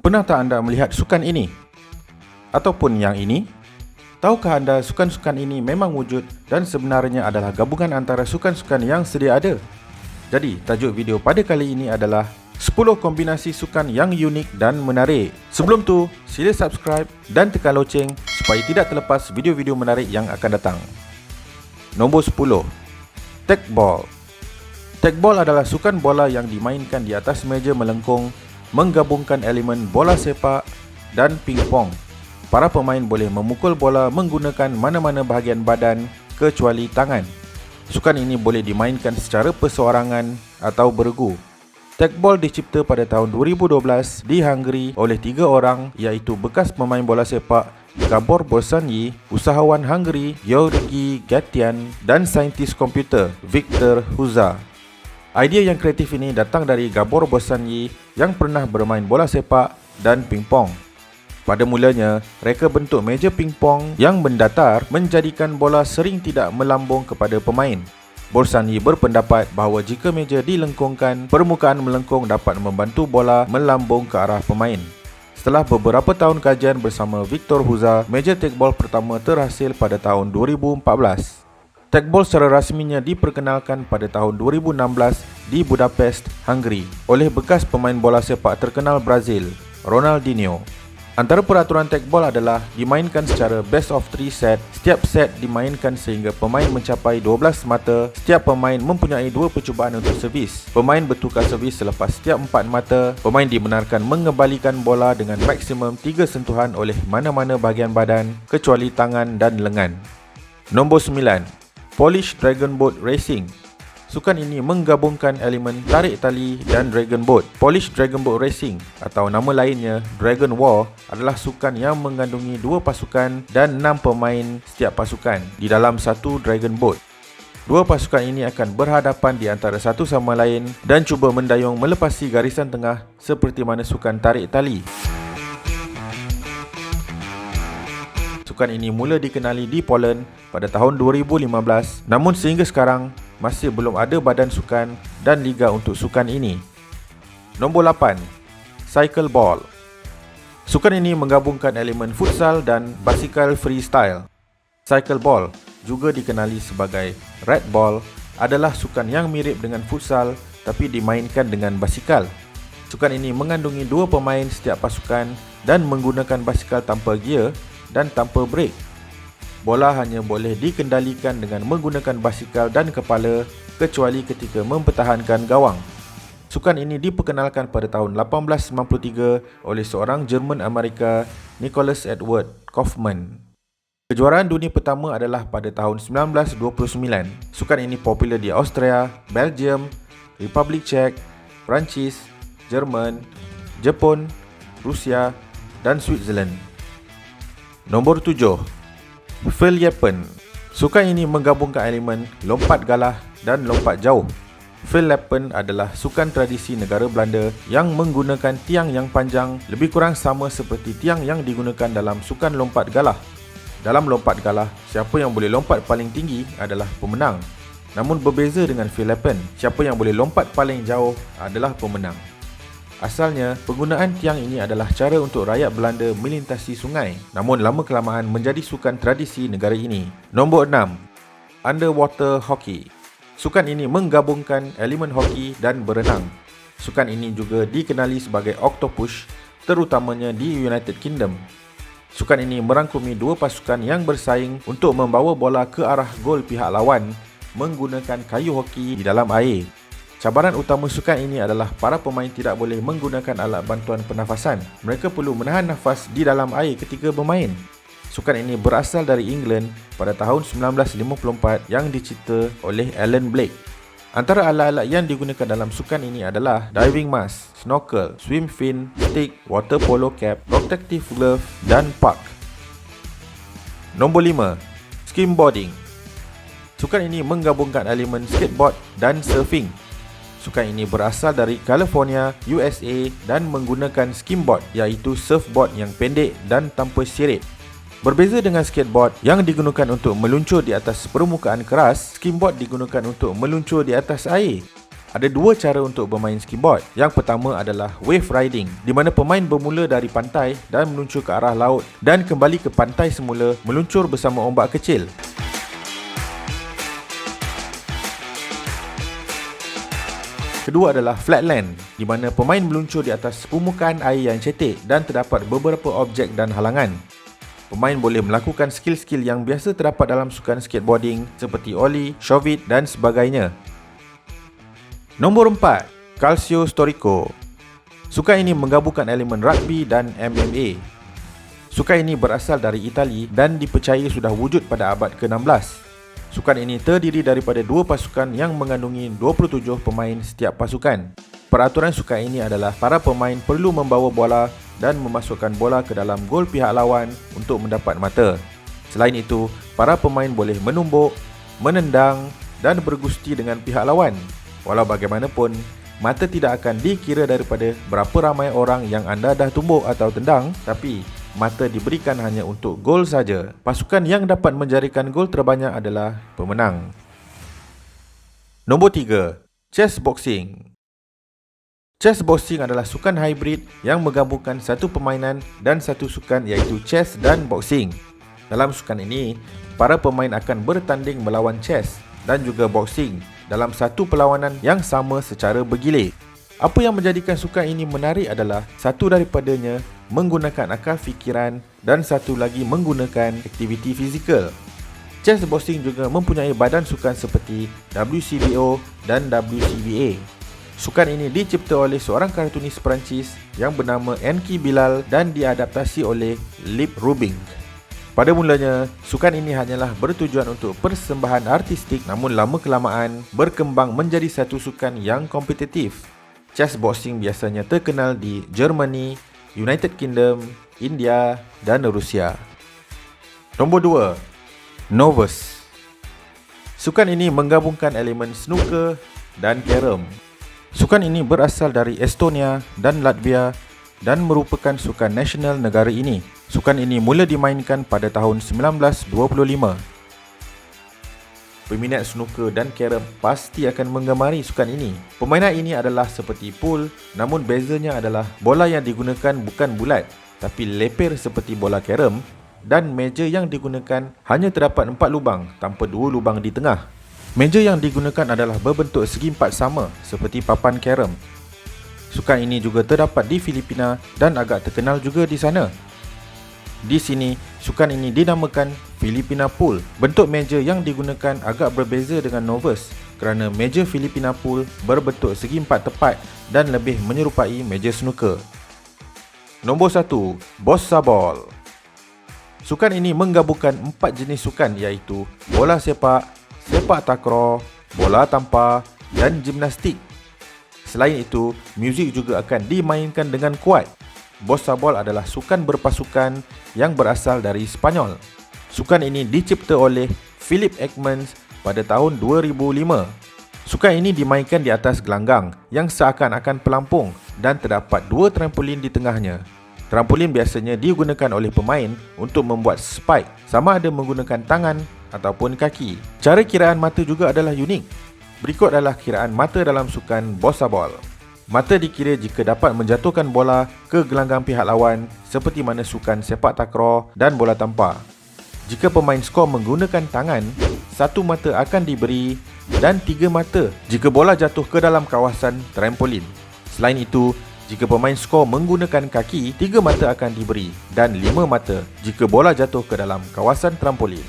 Pernah tak anda melihat sukan ini? Ataupun yang ini? Tahukah anda sukan-sukan ini memang wujud dan sebenarnya adalah gabungan antara sukan-sukan yang sedia ada? Jadi, tajuk video pada kali ini adalah 10 kombinasi sukan yang unik dan menarik. Sebelum tu, sila subscribe dan tekan loceng supaya tidak terlepas video-video menarik yang akan datang. Nombor 10. Teqball. Teqball adalah sukan bola yang dimainkan di atas meja melengkung, menggabungkan elemen bola sepak dan pingpong. Para pemain boleh memukul bola menggunakan mana-mana bahagian badan kecuali tangan. Sukan ini boleh dimainkan secara perseorangan atau beregu. Teqball dicipta pada tahun 2012 di Hungary oleh 3 orang, iaitu bekas pemain bola sepak Gabor Bosanyi, usahawan Hungary Georgi Gatian dan saintis komputer Viktor Huza. Idea yang kreatif ini datang dari Gabor Bosanyi yang pernah bermain bola sepak dan pingpong. Pada mulanya, reka bentuk meja pingpong yang mendatar menjadikan bola sering tidak melambung kepada pemain. Bosanyi berpendapat bahawa jika meja dilengkungkan, permukaan melengkung dapat membantu bola melambung ke arah pemain. Setelah beberapa tahun kajian bersama Viktor Huza, meja teqball pertama terhasil pada tahun 2014. Teqball secara rasminya diperkenalkan pada tahun 2016 di Budapest, Hungary oleh bekas pemain bola sepak terkenal Brazil, Ronaldinho. Antara peraturan teqball adalah dimainkan secara best of 3 set. Setiap set dimainkan sehingga pemain mencapai 12 mata. Setiap pemain mempunyai 2 percubaan untuk servis. Pemain bertukar servis selepas setiap 4 mata. Pemain dibenarkan mengembalikan bola dengan maksimum 3 sentuhan oleh mana-mana bahagian badan kecuali tangan dan lengan. Nombor 9. Polish Dragon Boat Racing. Sukan ini menggabungkan elemen tarik tali dan Dragon Boat. Polish Dragon Boat Racing atau nama lainnya Dragon War adalah sukan yang mengandungi 2 pasukan dan 6 pemain setiap pasukan di dalam satu Dragon Boat. 2 pasukan ini akan berhadapan di antara satu sama lain dan cuba mendayung melepasi garisan tengah seperti mana sukan tarik tali. Sukan ini mula dikenali di Poland pada tahun 2015, namun sehingga sekarang masih belum ada badan sukan dan liga untuk sukan ini. Nombor 8. Cycle Ball. Sukan ini menggabungkan elemen futsal dan basikal freestyle. Cycle Ball, juga dikenali sebagai Red Ball, adalah sukan yang mirip dengan futsal tapi dimainkan dengan basikal. Sukan ini mengandungi 2 pemain setiap pasukan dan menggunakan basikal tanpa gear dan tanpa brake. Bola hanya boleh dikendalikan dengan menggunakan basikal dan kepala kecuali ketika mempertahankan gawang. Sukan ini diperkenalkan pada tahun 1893 oleh seorang Jerman Amerika, Nicholas Edward Kaufmann. Kejuaraan dunia pertama adalah pada tahun 1929. Sukan ini popular di Austria, Belgium, Republik Czech, Perancis, Jerman, Jepun, Rusia dan Switzerland. Nombor 7. Verleppen. Sukan ini menggabungkan elemen lompat galah dan lompat jauh. Verleppen adalah sukan tradisi negara Belanda yang menggunakan tiang yang panjang, lebih kurang sama seperti tiang yang digunakan dalam sukan lompat galah. Dalam lompat galah, siapa yang boleh lompat paling tinggi adalah pemenang. Namun berbeza dengan Verleppen, siapa yang boleh lompat paling jauh adalah pemenang. Asalnya, penggunaan tiang ini adalah cara untuk rakyat Belanda melintasi sungai, namun lama-kelamaan menjadi sukan tradisi negara ini. Nombor 6. Underwater Hockey. Sukan ini menggabungkan elemen hoki dan berenang. Sukan ini juga dikenali sebagai octopus, terutamanya di United Kingdom. Sukan ini merangkumi 2 pasukan yang bersaing untuk membawa bola ke arah gol pihak lawan menggunakan kayu hoki di dalam air. Cabaran utama sukan ini adalah para pemain tidak boleh menggunakan alat bantuan pernafasan. Mereka perlu menahan nafas di dalam air ketika bermain. Sukan ini berasal dari England pada tahun 1954 yang dicipta oleh Alan Blake. Antara alat-alat yang digunakan dalam sukan ini adalah diving mask, snorkel, swim fin, stick, water polo cap, protective glove dan puck. Nombor 5. Skimboarding. Sukan ini menggabungkan elemen skateboard dan surfing. Sukan ini berasal dari California, USA dan menggunakan skimboard, iaitu surfboard yang pendek dan tanpa sirip. Berbeza dengan skateboard yang digunakan untuk meluncur di atas permukaan keras, skimboard digunakan untuk meluncur di atas air. Ada dua cara untuk bermain skimboard. Yang pertama adalah wave riding, di mana pemain bermula dari pantai dan meluncur ke arah laut dan kembali ke pantai semula meluncur bersama ombak kecil. Kedua adalah flatland, di mana pemain meluncur di atas permukaan air yang cetek dan terdapat beberapa objek dan halangan. Pemain boleh melakukan skill-skill yang biasa terdapat dalam sukan skateboarding seperti ollie, shove-it dan sebagainya. Nombor 4. Calcio Storico. Sukan ini menggabungkan elemen rugby dan MMA. Sukan ini berasal dari Itali dan dipercayai sudah wujud pada abad ke-16. Sukan ini terdiri daripada dua pasukan yang mengandungi 27 pemain setiap pasukan. Peraturan sukan ini adalah para pemain perlu membawa bola dan memasukkan bola ke dalam gol pihak lawan untuk mendapat mata. Selain itu, para pemain boleh menumbuk, menendang dan bergusti dengan pihak lawan. Walau bagaimanapun, mata tidak akan dikira daripada berapa ramai orang yang anda dah tumbuk atau tendang, tapi mata diberikan hanya untuk gol saja. Pasukan yang dapat menjarikan gol terbanyak adalah pemenang. Nombor 3. Chess Boxing. Chess Boxing adalah sukan hybrid yang menggabungkan satu permainan dan satu sukan iaitu chess dan boxing. Dalam sukan ini, para pemain akan bertanding melawan chess dan juga boxing dalam satu perlawanan yang sama secara bergilir. Apa yang menjadikan sukan ini menarik adalah satu daripadanya menggunakan akal fikiran dan satu lagi menggunakan aktiviti fizikal. Chess boxing juga mempunyai badan sukan seperti WCBO dan WCBA. Sukan ini dicipta oleh seorang kartunis Perancis yang bernama Enki Bilal dan diadaptasi oleh Lip Rubing. Pada mulanya, sukan ini hanyalah bertujuan untuk persembahan artistik, namun lama-kelamaan berkembang menjadi satu sukan yang kompetitif. Chess boxing biasanya terkenal di Germany, United Kingdom, India dan Rusia. Nombor 2. Novice. Sukan ini menggabungkan elemen snooker dan carom. Sukan ini berasal dari Estonia dan Latvia dan merupakan sukan nasional negara ini. Sukan ini mula dimainkan pada tahun 1925. Peminat snooker dan carom pasti akan menggemari sukan ini. Permainan ini adalah seperti pool, namun bezanya adalah bola yang digunakan bukan bulat, tapi lepir seperti bola carom, dan meja yang digunakan hanya terdapat 4 lubang tanpa 2 lubang di tengah. Meja yang digunakan adalah berbentuk segi empat sama seperti papan carom. Sukan ini juga terdapat di Filipina dan agak terkenal juga di sana. Di sini, sukan ini dinamakan Filipina Pool. Bentuk meja yang digunakan agak berbeza dengan novice kerana meja Filipina Pool berbentuk segi empat tepat dan lebih menyerupai meja snooker. Nombor 1. Bossa Ball. Sukan ini menggabungkan 4 jenis sukan iaitu bola sepak, sepak takraw, bola tampar dan gimnastik. Selain itu, muzik juga akan dimainkan dengan kuat. Bossa Ball adalah sukan berpasukan yang berasal dari Spanyol. Sukan ini dicipta oleh Philip Ekmans pada tahun 2005. Sukan ini dimainkan di atas gelanggang yang seakan-akan pelampung dan terdapat 2 trampolin di tengahnya. Trampolin biasanya digunakan oleh pemain untuk membuat spike, sama ada menggunakan tangan ataupun kaki. Cara kiraan mata juga adalah unik. Berikut adalah kiraan mata dalam sukan Bossa Ball. Mata dikira jika dapat menjatuhkan bola ke gelanggang pihak lawan seperti mana sukan sepak takraw dan bola tampar. Jika pemain skor menggunakan tangan, 1 mata akan diberi dan 3 mata jika bola jatuh ke dalam kawasan trampolin. Selain itu, jika pemain skor menggunakan kaki, 3 mata akan diberi dan 5 mata jika bola jatuh ke dalam kawasan trampolin.